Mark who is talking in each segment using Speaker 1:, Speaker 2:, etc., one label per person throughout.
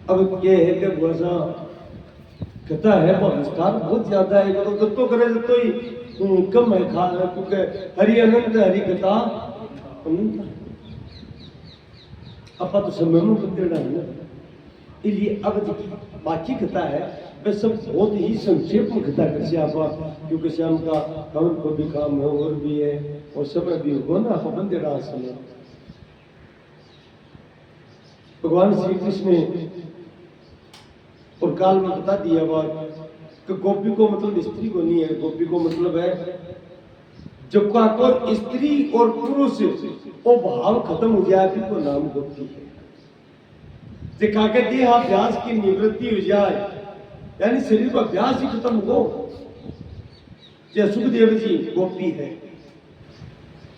Speaker 1: अब ये है कि वैसा कहता है बहिष्कार बहुत ज्यादा है तो करे तो ही कम है खा क्योंकि हरि अनंत हरि कथा अनंत अपा तो समय में बदलना है ना इसलिए अब बाकी कथा है वे सब बहुत ही संक्षेप में कथा कर आप क्योंकि श्याम का हवन को भी काम है और भी है और समय भी हो ना आप बंदे रहा समय भगवान श्री कृष्ण ने और काल में बता दिया बात कि गोपी को मतलब स्त्री को नहीं है गोपी को मतलब है जब का को स्त्री और पुरुष वो भाव खत्म हो जाए फिर को नाम गोपी है देखा के देहाभ्यास की निवृत्ति हो जाए यानी शरीर का अभ्यास ही खत्म हो जय सुखदेव जी गोपी है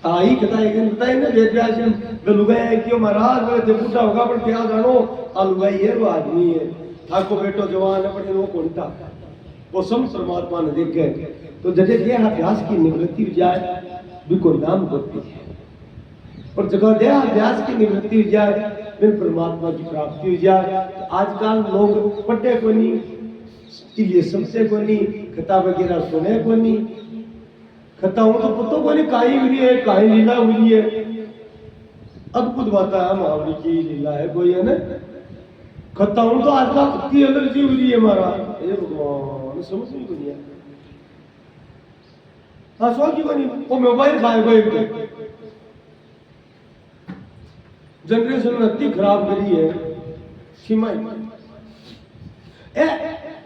Speaker 1: आई बताए ना वेद व्यास में लुगाई है कि महाराज बोले थे बूढ़ा होगा पर क्या जानो आ लुगाई है वो आदमी है ठाको बेटो जवान है पर वो कौनटा वो सम परमात्मा ने देख गए तो जैसे देहाभ्यास की निवृत्ति हो जाए बिल्कुल नाम गोपी है और जगह देहाभ्यास की निवृत्ति हो जाए फिर परमात्मा की प्राप्ति हो जाए तो आजकल लोग पढ़े को नहीं इसलिए समझे को नहीं कथा वगैरह सुने को नहीं कथा हो तो पतो को नहीं काई हुई है काई लीला हुई है अद्भुत बात है महावरी की लीला है कोई है ना कथा हो तो आजकल कितनी एलर्जी हुई है हमारा ये भगवान समझ नहीं को नहीं हाँ सो की बनी वो मोबाइल खाएगा एक जनरेशन इतनी खराब करी है सीमा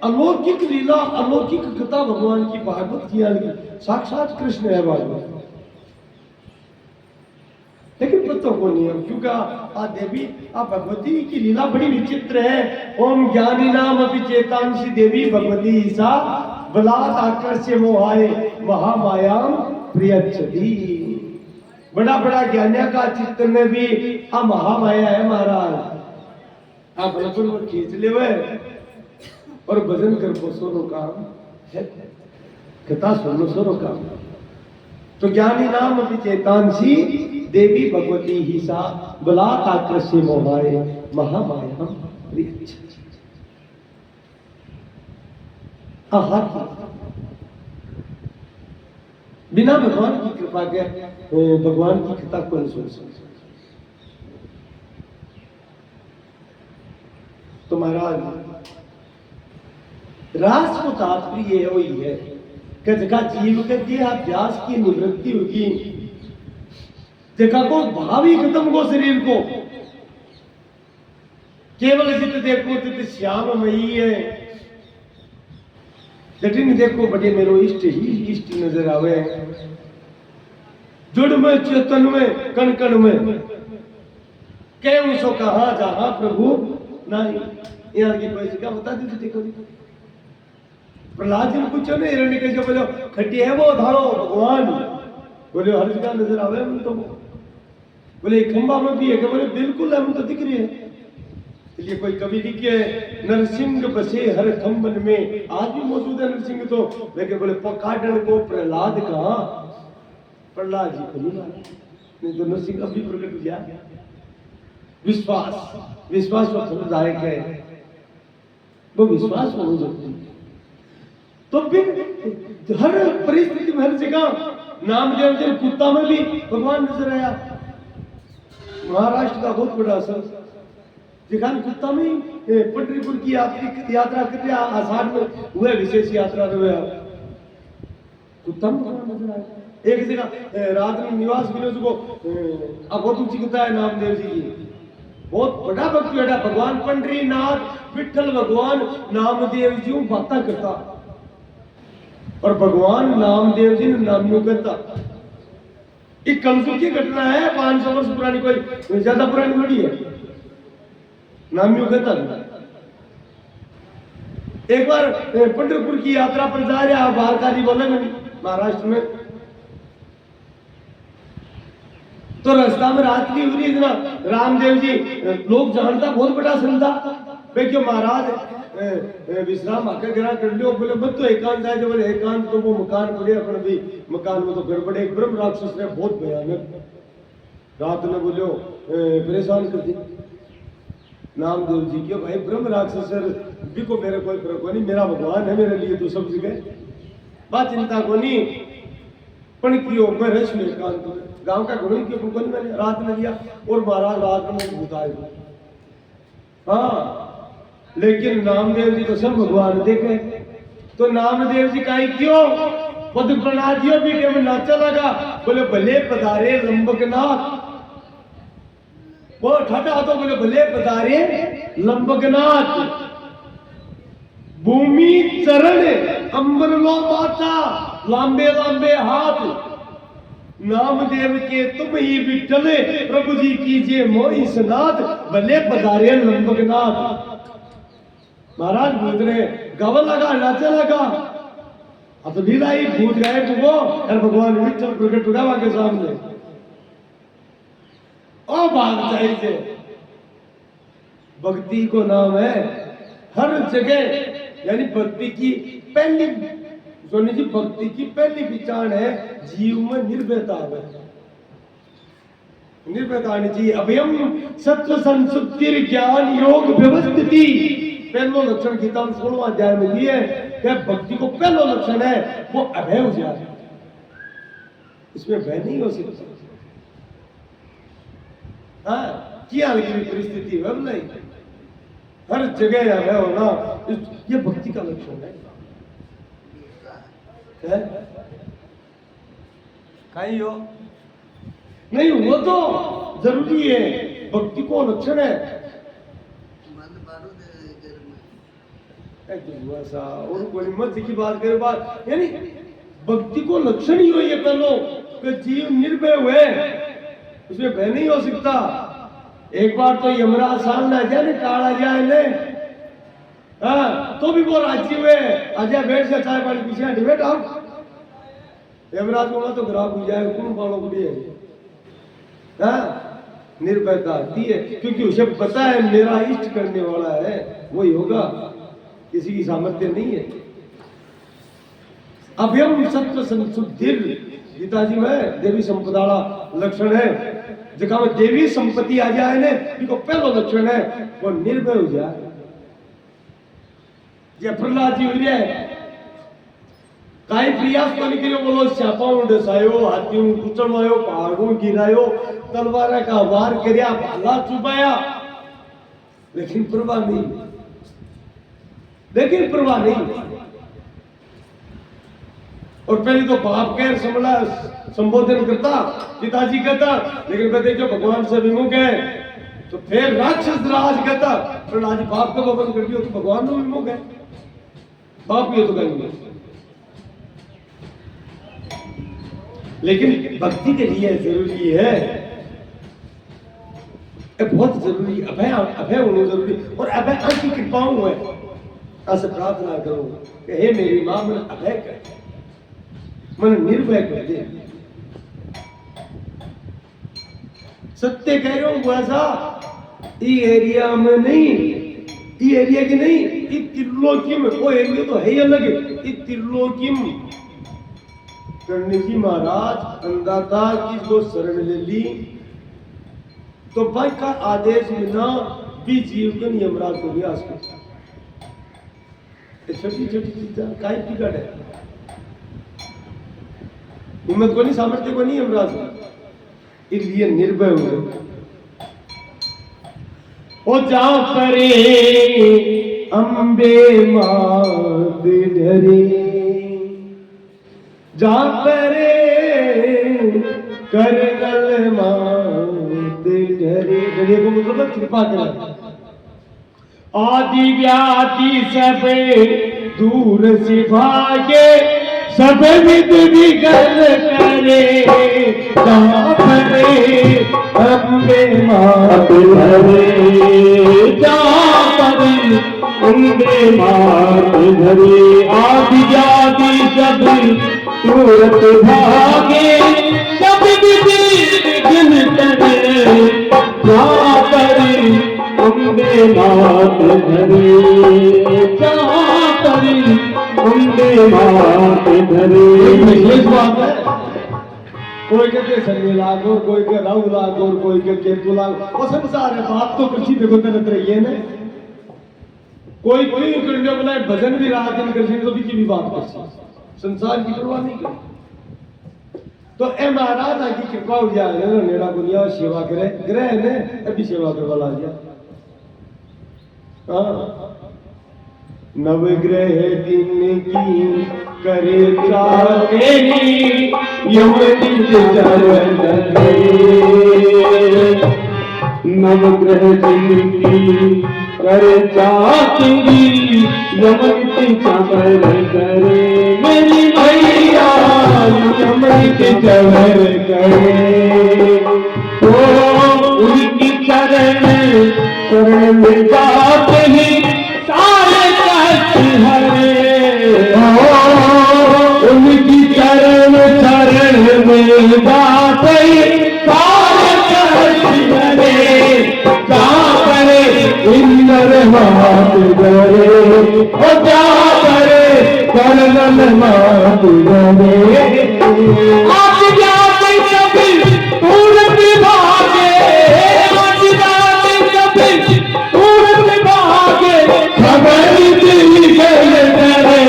Speaker 1: अलौकिक लीला अलौकिक कथा भगवान की भागवत की साक्षात कृष्ण है भागवत लेकिन पत्तों को नहीं है क्योंकि आ देवी आ भगवती की लीला बड़ी विचित्र है ओम ज्ञानी नाम अभी चेतांशी देवी भगवती ईसा बलात् आकर्ष्य मोहाय महामायाम प्रियच्छति बड़ा बड़ा ज्ञानिया का चित्त में भी आ महामाया है महाराज आप बिल्कुल वो खींच ले और भजन कर सोनो काम है कथा सुनो सोनो काम तो ज्ञानी नाम अभी चेतांशी देवी भगवती ही सा बलात् आकर्ष्य मोहाय महामाया बिना भगवान की कृपा के भगवान की कथा को नहीं सुन सकते तो महाराज रास को तात्पर्य वही है कि जगह जीव के देहाभ्यास की निवृत्ति होगी जगह को भाव ही खत्म हो शरीर को केवल जित देखो तित श्याममयी है जटिन देखो बड़े मेरो इष्ट ही इष्ट नजर आवे जुड़ में चेतन में कण कण में केव सो कहा जहां प्रभु नहीं यहाँ की कोई जगह बता दी देखो प्रहलाद जी ने पूछो ना हिरण्य कैसे बोलो खट्टी है वो धारो भगवान बोले हर जगह नजर आवे हम तो बोले खंबा में भी है कि बोले बिल्कुल हम तो दिख रहे हैं इसलिए कोई कवि लिखे नरसिंह बसे हर खंबन में आज भी मौजूद है नरसिंह तो लेकिन बोले पकाडन को प्रहलाद कहा प्रहलाद जी को नहीं तो नरसिंह अभी प्रकट हो गया विश्वास विश्वास का फलदायक है वो विश्वास हो सकती है तो फिर हर परिस्थिति में हर जगह नामदेव जी कुत्ता में भी भगवान नजर आया महाराष्ट्र का बहुत बड़ा असर दिखान कुत्ता में पंढरपुर की यात्रा कर रहा आषाढ़ में हुआ विशेष यात्रा हुआ कुत्ता में नजर आया एक जगह रात में निवास मिले उसको अब बहुत ऊंची कुत्ता है नामदेव जी की बहुत बड़ा भक्त बेटा भगवान पंडरीनाथ विठल भगवान नामदेव जी बातें करता और भगवान नामदेव जी ने नामियों कहता एक कलयुग की घटना है 500 वर्ष पुरानी कोई ज्यादा पुरानी थोड़ी है नामियों कहता एक बार पंढरपुर की यात्रा पर जा रहा बालकारी बोले महाराष्ट्र में तो रास्ता में रात्रि हुई इतना रामदेव जी लोग जानता बहुत बड़ा संता क्यों महाराज विश्राम आकर गिरा कर लियो बोले मत तो एकांत जाए जो बोले एकांत तो वो मकान पड़े अपन भी मकान में तो गड़बड़े एक ब्रह्म राक्षस ने बहुत भयानक रात ने बोलो परेशान कर दी नामदेव जी के भाई ब्रह्म राक्षस भी को मेरे कोई फर्क को नहीं, मेरा भगवान है मेरे लिए तो सब जगह, बात चिंता को नहीं। पण कियो मैं रश में एकांत में गांव का घोड़ी के ऊपर मैंने रात में लिया और महाराज रात में बुताए। हाँ लेकिन नामदेव जी तो सब भगवान देखे, तो नामदेव जी का क्यों पद बना दियो भी के नाचा लगा, बोले भले पधारे लंबकनाथ, वो ठटा तो बोले भले पधारे लंबकनाथ, भूमि चरण अंबर लो माता, लांबे लांबे हाथ, नामदेव के तुम ही विठल, प्रभु जी कीजिए मोहि सनाथ, भले पधारे लंबकनाथ। महाराज भूत ने गावा लगा, नाचा लगा, अब तो लीला ही भूत गए वो और भगवान विठल प्रकट हुआ के सामने। ओ भाग चाहिए, भक्ति को नाम है हर जगह, यानी भक्ति की पहली सोनी जी, भक्ति की पहली पहचान है जीव में निर्भयता है, निर्भयता आनी चाहिए। अभयम सत्व संसुप्ति ज्ञान योग व्यवस्थिति, पहलो लक्षण गीता में 16वां अध्याय में दिए कि भक्ति को पहलो लक्षण है वो अभय हो जाए, इसमें भय नहीं हो सकता। हाँ क्या लगी परिस्थिति वह नहीं, हर जगह अभय होना ये भक्ति का लक्षण है। कहीं हो नहीं, वो तो जरूरी है, भक्ति को लक्षण है। और कोई मत की बात करे बात, यानी भक्ति को लक्षण ही हो ये पहलो कि जीव निर्भय हुए, उसमें भय नहीं हो सकता। एक बार तो यमराज सामने आ जाए काला जाए ने, हाँ तो भी वो राजी हुए, आजा बैठ से चाय पानी पीछे हट बैठ आओ, यमराज को तो खराब हो जाए कौन पालो को भी, हाँ निर्भयता आती है क्योंकि उसे पता है मेरा इष्ट करने वाला है वही होगा, किसी की सामर्थ्य नहीं है। अभयम सत्व संशुद्धिर, गीता जी में देवी संपदा लक्षण है, जगह में देवी संपत्ति आ जाए ने इनको पहला लक्षण है वो निर्भय हो जाए। ये प्रहलाद जी हुए काई प्रयास करने के लिए बोलो चापाओं डसायो, हाथियों कुचलवायो, पहाड़ों गिरायो, तलवार का वार करया, भाला चुपाया, लेकिन परवाह नहीं, लेकिन परवाह नहीं। और पहले तो बाप कह समला संबोधन करता, पिताजी कहता, लेकिन कहते जो भगवान से विमुख है तो फिर राक्षस राज कहता, प्रहलाद जी बाप का बंद कर दियो तो भगवान में विमुख है, बाप ये तो कहेंगे। लेकिन भक्ति के लिए जरूरी है, बहुत जरूरी, अभय अभय होना जरूरी, और अभय की कृपाओं है। ऐसे प्रार्थना करो कि हे मेरी मां मन अभय कर, मन निर्भय कर दे। सत्य कह रहा हूं ऐसा, ये एरिया में नहीं, ये एरिया की नहीं, ये त्रिलोकी में, वो एरिया तो है ही अलग, ये त्रिलोकी में करने की महाराज अंदाता की जो शरण ले ली तो भाई का आदेश बिना भी जीव के यमराज को लिया सकता। छोटी छोटी चीजें काय बिगड़ है, हिम्मत को नहीं, सामर्थ्य को नहीं यमराज, इसलिए निर्भय हुए। ओ जा परे अम्बे मात धरे, जा परे करनल मात धरे, धरे को मतलब कृपा करें। आदि व्याधि सब दूर से भागे, सब विध विघन करे, जा परे अम्बे मात धरे, जा परे अम्बे मात धरे। आदि व्याधि सब दूर से भागे, सब विध विघन करे, जा परे अम्बे मात धरे, जा परे अम्बे मात धरे। विशेष बात है कोई कहते शनि लाग और कोई के राहु लाग और कोई के केतु लाग। वो संसार है, बात तो कृषि देखो तरत रही है ना। कोई कोई करने बनाए भजन भी रात दिन कृषि तो भी बात कर संसार की परवाह नहीं कर। तो ए महाराज की कृपा हो जाए ना, नेड़ा गुनिया सेवा करे ग्रह ने अभी सेवा करवा ला दिया। हाँ नवग्रह दिन की करे तेरी यमनी चरण नवग्रह दिन की करे तेरी यमनी चरण करे मेरी भैया यमनी चरण करे। तो उनकी चरण में जाते ही सारे कष्ट हरे। उनकी चरण में जाते ही सारे कष्ट हरे। क्या करे इंद्र हाथ धरे और क्या करे कर्णन हाथ धरे। आज जाते कभी पूरब भागे, आज जाते कभी पूरब भागे खबर दिल करे।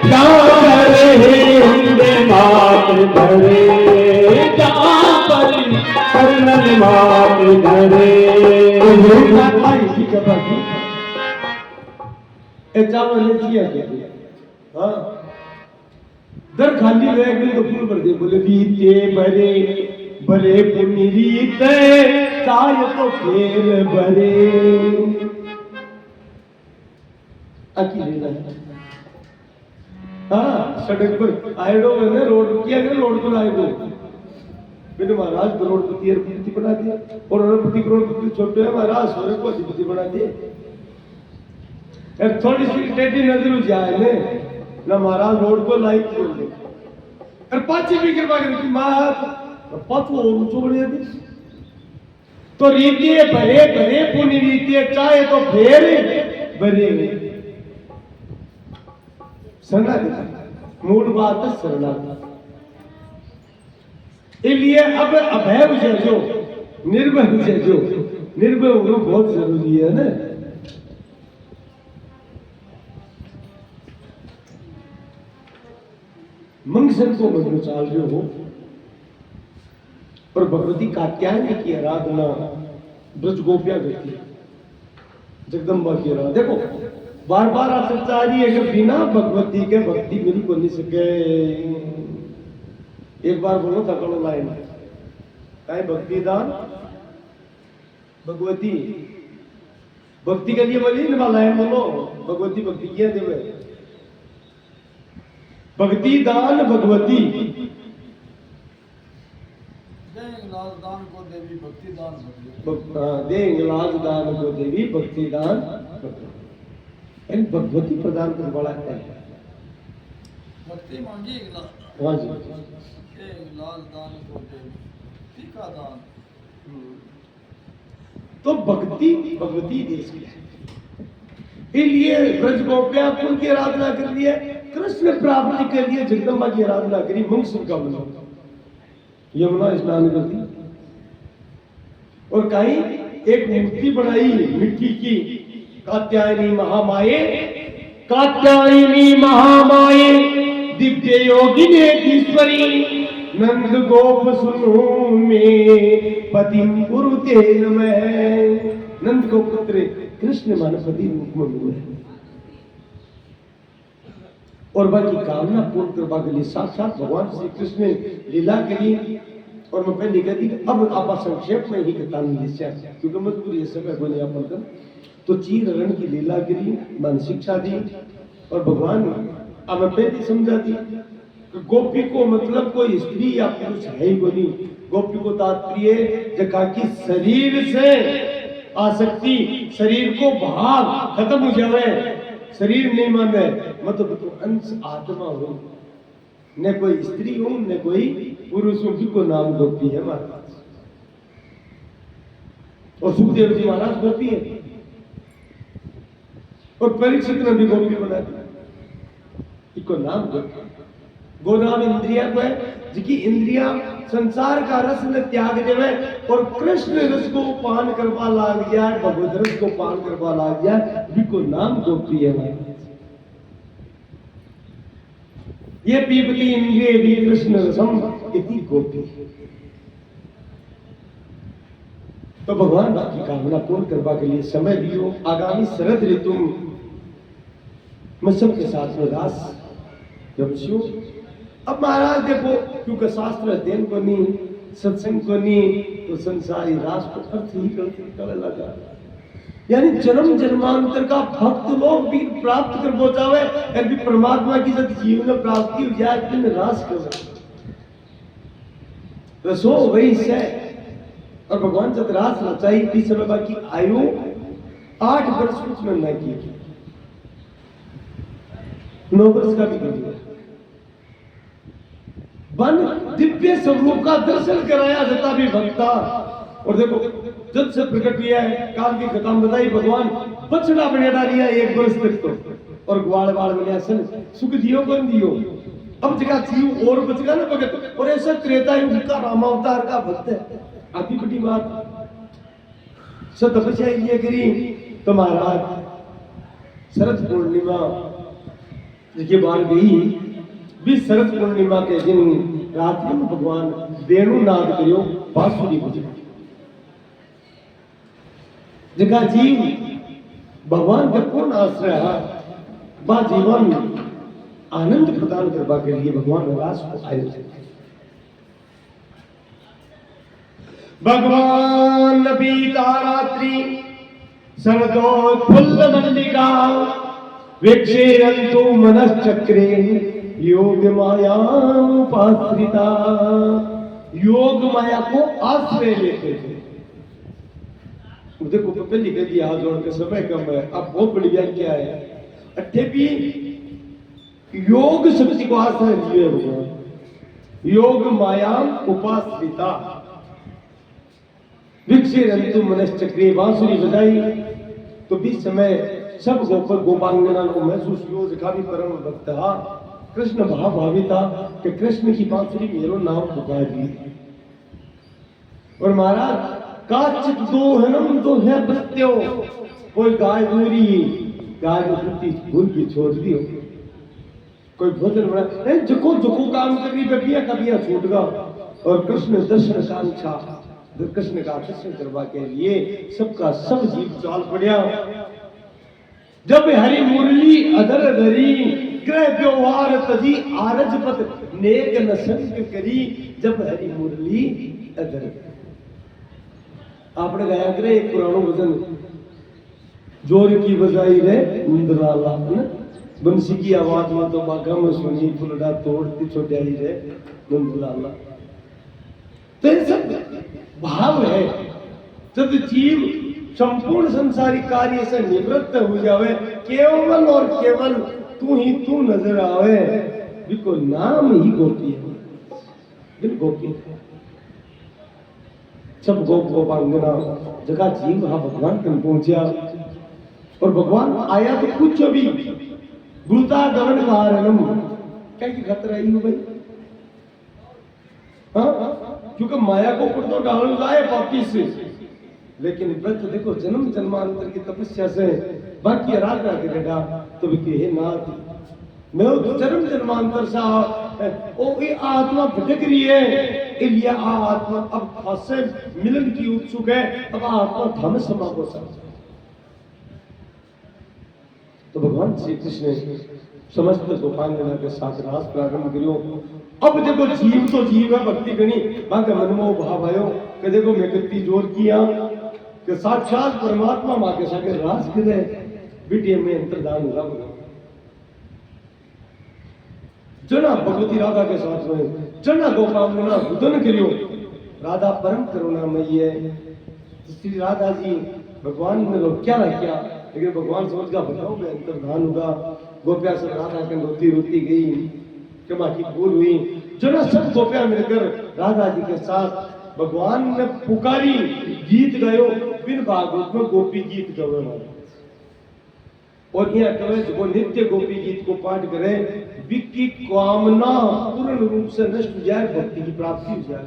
Speaker 1: क्या करे इंद्र हाथ धरे, क्या करे कर्णन हाथ धरे। हाँ दर खाली रह गए तो फूल भर दे। बोले बीते भरे भरे पुनीरीते चाय तो फेर भरे। अकेले हाँ सड़क पर आएडो मैंने रोड किया गया, रोड पर आए गए मैंने महाराज करोड़पति अरबपति बना दिया और अरबपति करोड़पति छोटे है महाराज सोरे को अधिपति बना दिए। थोड़ी सी टेढ़ी नजर जाए ने ना महाराज रोड को लाइट छोड़ दे और पाछी भी कृपा करेगी मां पाछो और ऊंचो बढ़िया दे। तो रीति भरे भरे पुण्य रीति चाहे तो फेर भरे शरणागति मूल बात है शरणागति। इसलिए अब अभय विजय जो निर्भय विजय जो निर्भय होना बहुत जरूरी है ना। मंगसन को मन में चाल रहे हो और भगवती कात्यायनी की आराधना ब्रज गोपियां करती है, जगदम्बा की आराधना। देखो बार बार आप चर्चा आ रही है कि बिना भगवती के भक्ति मिल को नहीं सके। एक बार बोलो था कौन लाइन काय भक्ति दान भगवती भक्ति के लिए बोली ना लाइन बोलो भगवती भक्ति किया देवे भक्ति दान भगवती
Speaker 2: लाज दान को देवी भक्ति दान
Speaker 1: देंगे लाज दान को देवी भक्ति दान भगवती प्रदान करने वाला है।
Speaker 2: भक्ति मांगी
Speaker 1: हाँ जी
Speaker 2: लाज दान को देवी टीका दान।
Speaker 1: तो भक्ति भगवती देश की है। इसलिए ब्रज गोपियां कुल की आराधना कर लिए, कृष्ण प्राप्ति के लिए जगदम्बा की आराधना करी। मंगसूर का बना यमुना स्नान कर दी और कहीं एक मूर्ति बनाई मिट्टी की कात्यायनी महामाये। कात्यायनी महामाये दिव्य योगिनी ईश्वरी नंद गोप सुनो में पतिम कुरुते नमः। नंद को पुत्र कृष्ण मानपति रूप में मिले और बाकी कामना पूर्ण करवा के लिए साक्षात भगवान श्री कृष्ण ने लीला करी। और मैं पहले कहती अब आप संक्षेप में ही कहता क्योंकि मजबूरी है सब बोले आप कर। तो चीर रण की लीला करी, मन शिक्षा दी और भगवान अब मैं पहले समझा दी कि गोपी को मतलब कोई स्त्री या पुरुष है ही नहीं। गोपी को तात्पर्य जगह की शरीर से आसक्ति, शरीर को भाव खत्म हो जाए, शरीर नहीं माने मतलब तो अंश आत्मा हो, न कोई स्त्री हो न कोई पुरुष हो, को नाम गोपी है महाराज। और सुखदेव जी महाराज गोपी है और परीक्षित ने भी गोपी बना दिया, इसको नाम गोपी। गोनाम इंद्रिया को है जिसकी इंद्रिया संसार का रस ने त्याग देवे और कृष्ण रस को पान करवा लाग जाए, भगवत रस को पान करवा लाग जाए, बिको नाम गोपी है। ये पीपति इंद्रिय भी कृष्ण रसम इति गोपी। तो भगवान की कामना पूर्ण करवा के लिए समय दियो। आगामी शरद ऋतु में सबके साथ में रास जमशु। अब महाराज देखो, क्योंकि शास्त्र अध्ययन को नहीं, सत्संग को नहीं, तो संसारी रास को अर्थ ही करने लगा। यानी जन्म जन्मांतर का भक्त लोग भी प्राप्त कर पहुंचावे, और भी परमात्मा की जब जीवन प्राप्ति हो जाए दिन रास कर रसो वही से। और भगवान जब रास रचाई इस समय बाकी आयु 8 वर्ष कुछ में न की, 9 वर्ष का भी कर दिया। वन दिव्य स्वरूप का दर्शन कराया जाता भी भक्ता। और देखो जब से प्रकट हुआ है, काल की खत्म बताई, भगवान बछड़ा बने डालिया 1 वर्ष तक तो, और ग्वाल बाल बने सन सुख दियो बन दियो। अब जगह जीव और बचगा ना भगत, और ऐसा त्रेता युग का रामावतार का भक्त है। अति बड़ी बात तपस्या ये करी। तो महाराज शरद पूर्णिमा के बाद गई भी, शरद पूर्णिमा के दिन रात्रि में भगवान वेणु नाद करियो, बांसुरी बजे। जगह जीव भगवान के पूर्ण आश्रय है, बा जीवन आनंद प्रदान करवा के लिए भगवान रास को आयोजित। भगवान बीता रात्रि शरदोत्फुल्ल मल्लिका विक्षेरन्तु मनश्चक्रे योग माया उपाश्रिता। योग माया को आश्रय लेते थे। देखो पहली कह दिया, हाथ जोड़ के समय कम है, अब बहुत बड़ी व्याख्या है। अट्ठे भी योग शक्ति को आश्रय लिए भगवान। योग माया उपाश्रिता विक्षेरन्तु मनश्चक्रे, बांसुरी बजाई। तो बीच समय सब गोपर गोपांगना को महसूस हुआ, जिका भी परम भक्त था कृष्ण महाभावी था कि कृष्ण की बांसुरी मेरो नाम पुकार दी। और महाराज काचित दोहनम दो है भक्त्यो, कोई गाय दूरी गाय को प्रति भूल की छोड़ दियो, कोई भोजन बना जको जको काम करनी बेबिया कबिया छूट गया। और कृष्ण दर्शन कांक्षा, कृष्ण का दर्शन करवा के लिए सबका सब जीव चाल पड़िया। जब हरि मुरली अधर धरी ग्रह व्यवहार तजी आरजपत नेक न संग करी। जब हरि मुरली अधर, आपने गाया करे एक पुरानो भजन, जोर की बजाई रे मुंदराला, बंसी की आवाज में तो बागा में सुनी फुलड़ा तोड़ती छोटाई रे मुंदराला। तो ये सब भाव है। जब जीव संपूर्ण संसारिक कार्य से निवृत्त हो जावे, केवल और केवल तू ही तू नजर आवे, बिको नाम ही गोपी है। बिल गोपी सब गोप गोपांगना जगह जीव वहां भगवान तक पहुंचा। और भगवान आया तो कुछ भी गुलता गमन कारणम, क्या की खतरा ही हो भाई। हाँ, क्योंकि माया को ऊपर तो डाल लाए पापी से, लेकिन व्रत देखो जन्म जन्मांतर की तपस्या से बाकी आराधना करेगा तो भी हे नाथ, मैं तो जन्म जन्मांतर से ओ ये आत्मा भटक रही है, इसलिए आत्मा अब खासे मिलन की उत्सुक है, अब आत्मा धम समा को समझ। तो भगवान श्री कृष्ण ने समस्त गोपांगना के साथ रास प्रारंभ करियो। अब देखो जीव तो जीव है, भक्ति गणी बाकी मन में भाव आयो कि देखो मैं कितनी जोर किया कि साक्षात परमात्मा मां के साथ रास करे, बिटिया में अंतर्दान होगा। जना भगवती राधा के साथ में जना गोपांगना रुदन करियो। राधा परम करुणामयी है। श्री राधा जी भगवान ने लोग क्या रखा, लेकिन भगवान समझ का बताओ मैं अंतर्धान होगा। गोपिया सब राधा के रोती रोती गई, क्षमा की भूल हुई। जना सब गोपिया मिलकर राधा जी के साथ भगवान ने पुकारी, गीत गायो। बिन भागवत में गोपी गीत गावे, और यह कवे जो नित्य गोपी गीत को पाठ करे, विक्की कामना पूर्ण रूप से नष्ट हो जाए, भक्ति की प्राप्ति हो जाए।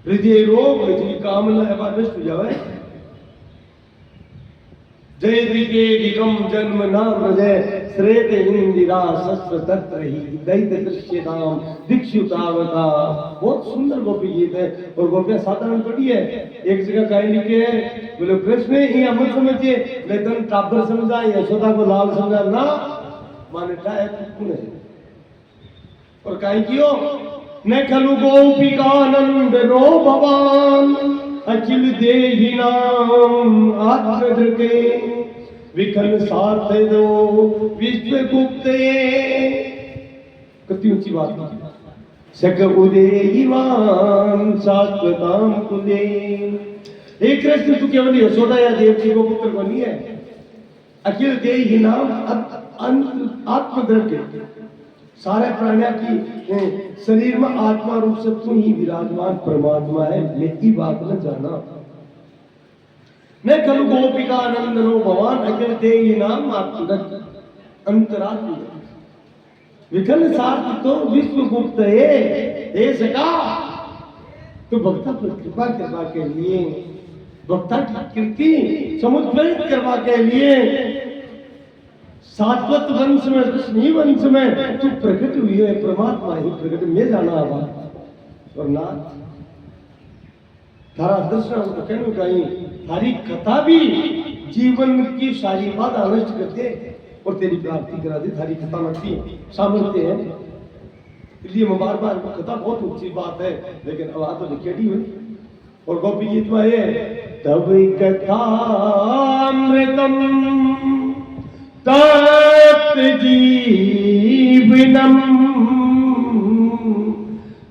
Speaker 1: हृदय रोग जी कामना है बात नष्ट हो जावे। जय दिगे दिगम जन्म नाम हृदय श्रेत इंदिरा शस्त्र तत्र ही दैत दृश्य नाम दीक्षुतावता। बहुत सुंदर गोपी गीत है और गोपियां साधारण पढ़ी है। एक जगह कहीं लिखे है बोले कृष्ण ये मत समझिए मैं तन टाबर समझा यशोदा को लाल समझा ना माने है कौन है और कहीं क्यों न खलु गोपिकानंद नो भगवान अखिल देहि नाम आत्मधृके विखन सार्थ दो विश्व गुप्ते। कितनी ऊंची बात है। सक उदेवान शाश्वताम कुले। हे कृष्ण तू केवल यशोदा या देवकी को पुत्र को नहीं है। अखिल देहि नाम आत्मधृके सारे प्राणियों की शरीर में आत्मा रूप से तू ही विराजमान परमात्मा है। मेरी बात न जाना मैं कल गोपिका नंदनो भगवान अखिल देहि नाम अंतरात्मा विकल सार्थ तो विश्व गुप्त है सका। तो भक्ता पर कृपा करवा के लिए भक्ता की कीर्ति समुद्रित करवा के लिए सात्वत वंश में कृष्ण वंश में तू प्रकट हुई है। परमात्मा ही प्रकट में जाना आवा और नाथ थारा दर्शन तो कहने कहीं थारी कथा भी जीवन की सारी बात नष्ट करते और तेरी प्राप्ति करा दे। थारी कथा में सामर्थ्य है इसलिए मैं बार बार कथा बहुत ऊंची बात है लेकिन अब आ तो लिखेड़ी हुई और गोपी गीत में है तब कथा अमृतम तत् जीवनम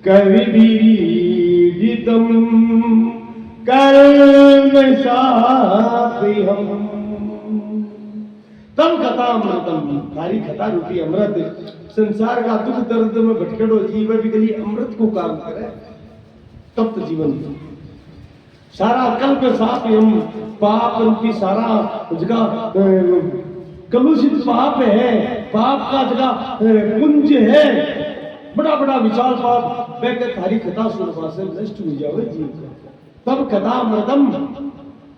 Speaker 1: कविभिरीडितम कर्म साफिहम। तब कथा अमृतम थारी कथा रूपी अमृत संसार का दुख दर्द में भटकड़ो जीव भी कली अमृत को काम करे तब तो जीवन सारा कल्प साफिहम पाप रूपी सारा जगह कलुषित पाप है। पाप का जगह पुंज है बड़ा बड़ा विशाल पाप वह थारी कथा सुनवा से नष्ट हो जावे जीव का। तब कथा मृदम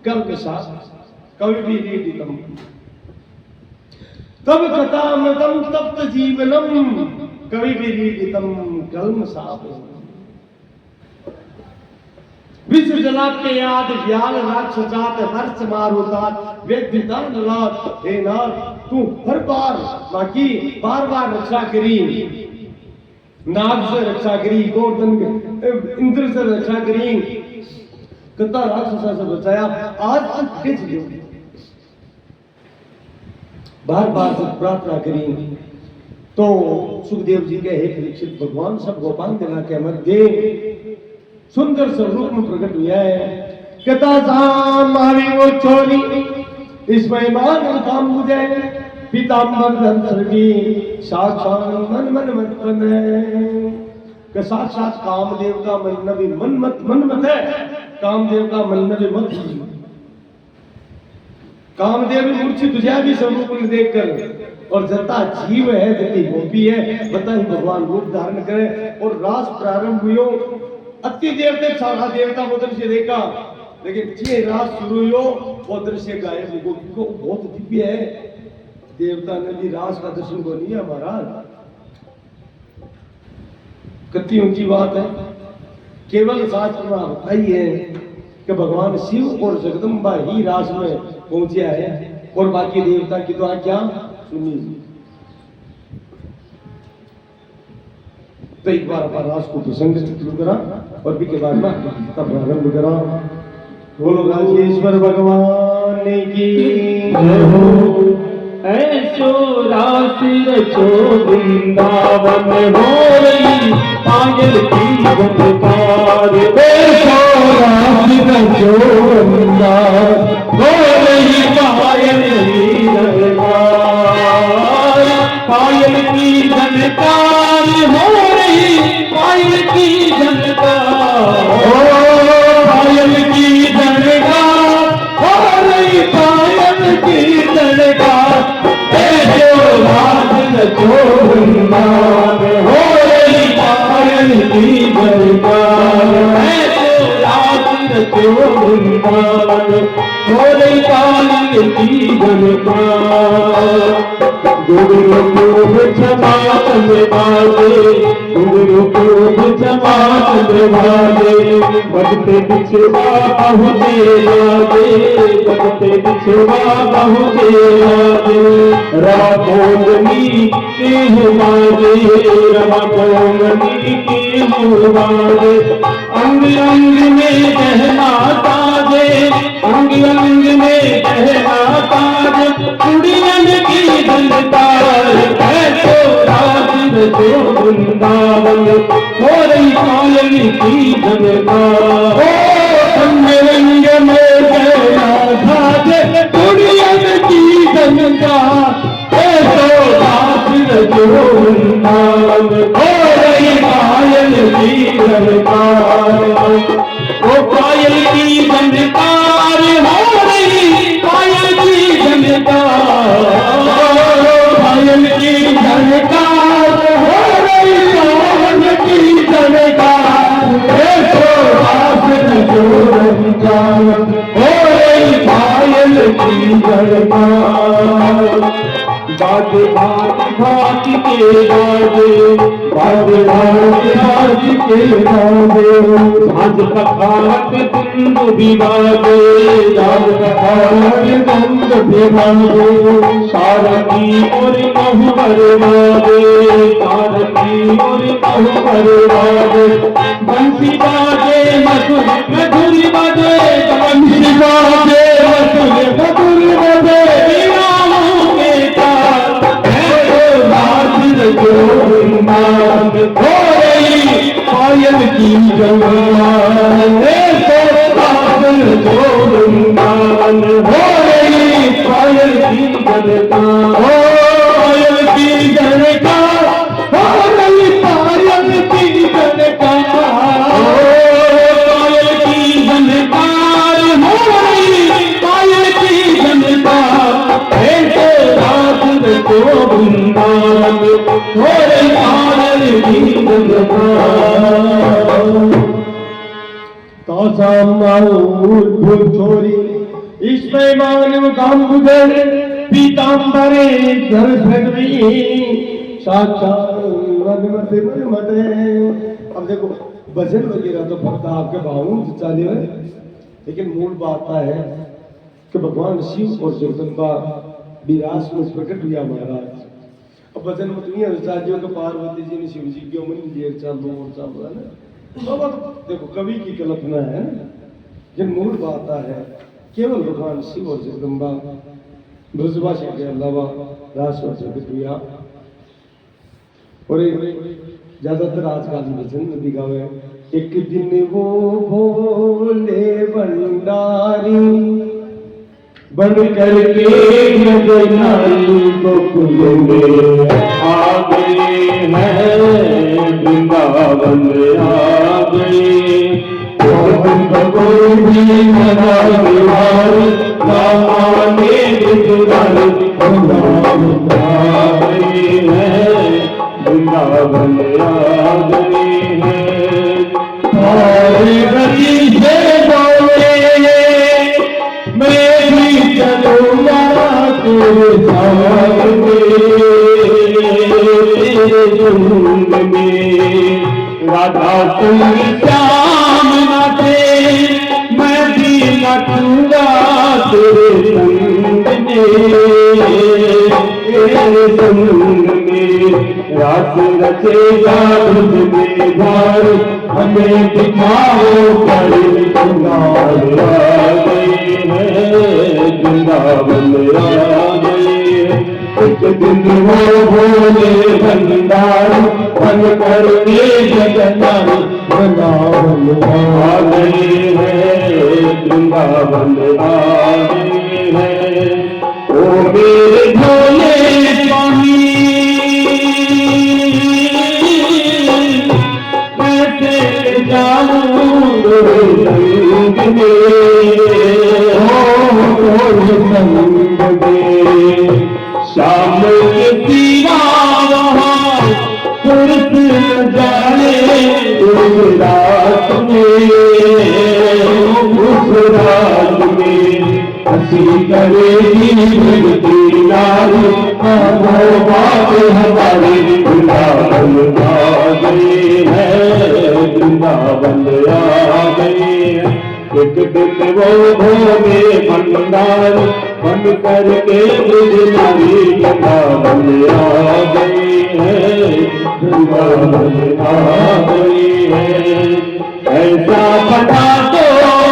Speaker 1: कल्प साफ कवि भी रीडितम तब कथा मृदम तप्त जीवनम कवि भी रीडितम कल्म साफ। विश्व जलाप के याद व्याल राक्षसात हर्ष मारुतात वेदिता नलात हे नाथ तू हर बार बाकी बार बार रक्षा करी नाग से रक्षा करी गोवर्धन इंद्र से रक्षा करी कितना राक्षसा से बचाया आज तक खींच लो बार बार प्रार्थना करी तो सुखदेव जी के हे परीक्षित भगवान सब गोपाल दिला के मध्य सुंदर स्वरूप में प्रकट हुआ है। कथा शाम आवी वो छोरी इसमें मान काम मुझे पीताम्बर धनसर्गी साक्षात मन मन मत बने साक्षात कामदेव का मन मत है कामदेव का मन भी मत कामदेव मूर्छित तुझे भी स्वरूप में देखकर और जता जीव है जती गोपी है बता ही भगवान रूप धारण करे और रास प्रारंभ हुई अति देर तक सारा देवता वो दृश्य देखा लेकिन जे रात शुरू हो वो दृश्य गायब हो को बहुत दिव्य है। देवता ने भी रास का दर्शन को लिया महाराज कितनी ऊंची बात है। केवल शास्त्र में बताई है कि भगवान शिव और जगदम्बा ही रास में पहुंचे है और बाकी देवता की तो आज्ञा सुनी। तो एक बार अपन रास को प्रसंग से शुरू करा और भी के बाद में तब प्रारंभ करा। बोलो राजेश्वर भगवान की जय हो।
Speaker 3: ऐसो रास रचो वृंदावन होई पागल की झनकार। ऐसो रास रचो वृंदावन होई पागल की झनकार। पायल की झनकार हो रही पायल की झनकार पायल की झनकार हो रही पायल की झनकार। ऐसो रास रचो वृंदावन हो रही पायल की झनकार। की झनकार गुरु खूब चमाचंद बाजे गुरु खूब चमाचंद बाजे बजते बिछवा बहुते बाजे बजते बिछवा बहुते बाजे रवा कोंगनी के बाजे रवा कोंगनी के बाजे अंग अंग में गहना ताजे अंग अंग में गहना ताजे कुड़ियन की झनकार ऐसो राज जो वृंदावन हो रही पायल की झनकार अंग अंग में गहना ताजे कुड़ियन की झनकार ऐसो राज जो वृंदावन हो रही पायल की झनकार ओ पायल की झनकार हो रही पायल की झनकार पायल की झनकार हो रही पायल की झनकार ऐसो रास जो रंगार हो रही पायल की झनकार बाजे भात के बाजे बाजे भात के बाजे झांझ पखारक धुंध भी बाजे झांझ पखारक धुंध भी बाजे सारथी और बहुबर बाजे सारथी और बहुबर बाजे बंसी बाजे मधुर मधुर बाजे बंसी बाजे मधुर मधुर बाजे जो वृंदावन हो रही पायल की झनकार जो वृंदावन हो रही पायल की झनकार पायल की झनकार हो रही पायल की झनकार पायल की झनकार हो रही पायल की झनकार ऐसे रात को वृंदावन हो रही पायल की झनकार
Speaker 1: तासामाऊल छोरी इसमें मानव काम गुजर पीतांबरे सरस्वती साक्षात मनमते मनमते। अब देखो भजन वगैरह तो भक्त आपके भावों से चाले हुए, लेकिन मूल बात है कि भगवान शिव और जगदम्बा विरास में प्रकट हुआ महाराज। अब भजन में दुनिया चालियों के पार्वती जी ने शिव जी के मन लिए चालू और चालू है ना, तो देखो कवि की कल्पना है, लेकिन मूल बात है केवल भगवान शिव और जगदम्बा ब्रजभाषा के अलावा रास में प्रकट हुआ। और ज्यादातर आजकल भजन में दिखावे एक दिन वो भोले भंडारी बन करके नारी गोकुल में आ गए हैं वृंदावन आ गए कोई भी मना विहार रामाने विद्वान आ गए हैं वृंदावन आ गए हैं और गली से बोले मैं भी चलूंगा तेरे साथ तेरे झुंड में राधा संग श्याम नाचे मैं भी नचूंगा तेरे संग तेरे संग में रात रचेगा तुझ में घर हमें दिखाओ बड़े वृंदावन आ गए हैं वृंदावन आ गए। एक दिन वो भोले भंडार बन करके जगन्नाथ वृंदावन आ गए हैं वृंदावन आ गए हैं। ओ मेरे भोले स्वामी कैसे जाऊं संग में शाम के दीवा वहाँ पुरुष न जाने उस रात में उस रात में हंसी करेगी
Speaker 3: भगती नारी वो बात हमारी वृंदावन आ गई है, वृंदावन आ गई है। एक दिन वो भोगे भंडार बन करके ब्रज नारी वृंदावन आ गई है, वृंदावन आ गई है। ऐसा बना तो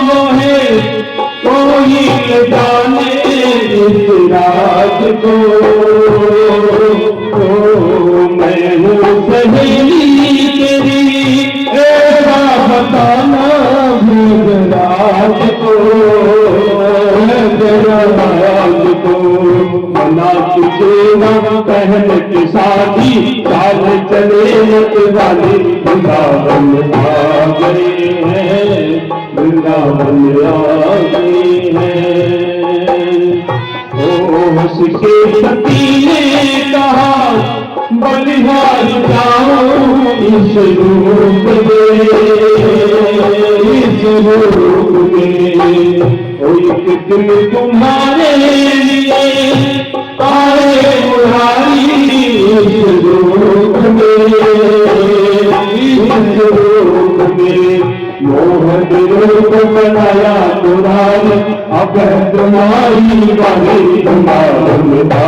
Speaker 3: मोहे कोई न जाने इस राज को, मैं हूँ सहेली तेरी ऐसा बताना भोगराज को, भोगराज को। मना तुझे न पहन के शादी चाल चले मत वाली वृंदावन आ गए हैं, वृंदावन आ गए हैं। ओ हंस के सती ने कहा बलिहार जाओ इस रूप में, इस रूप में। ओ एक दिन तुम्हारे लिए आए मुरारी इस रूप में, इस रूप में। मोहन रूप बनाया मुरारी अब तुम्हारी बारी वृंदावन आ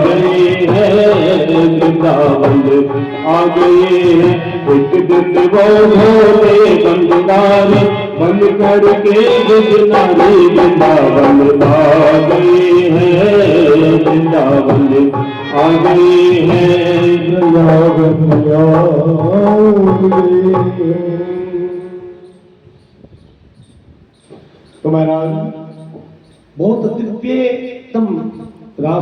Speaker 3: गई है, वृंदावन आ गई है। एक दिन वो भोले बंदारी बन करके ब्रज नारी वृंदावन आ गई है, वृंदावन आ गई है, वृंदावन आ गई है।
Speaker 1: तो महाराज बहुत दिव्यतम रास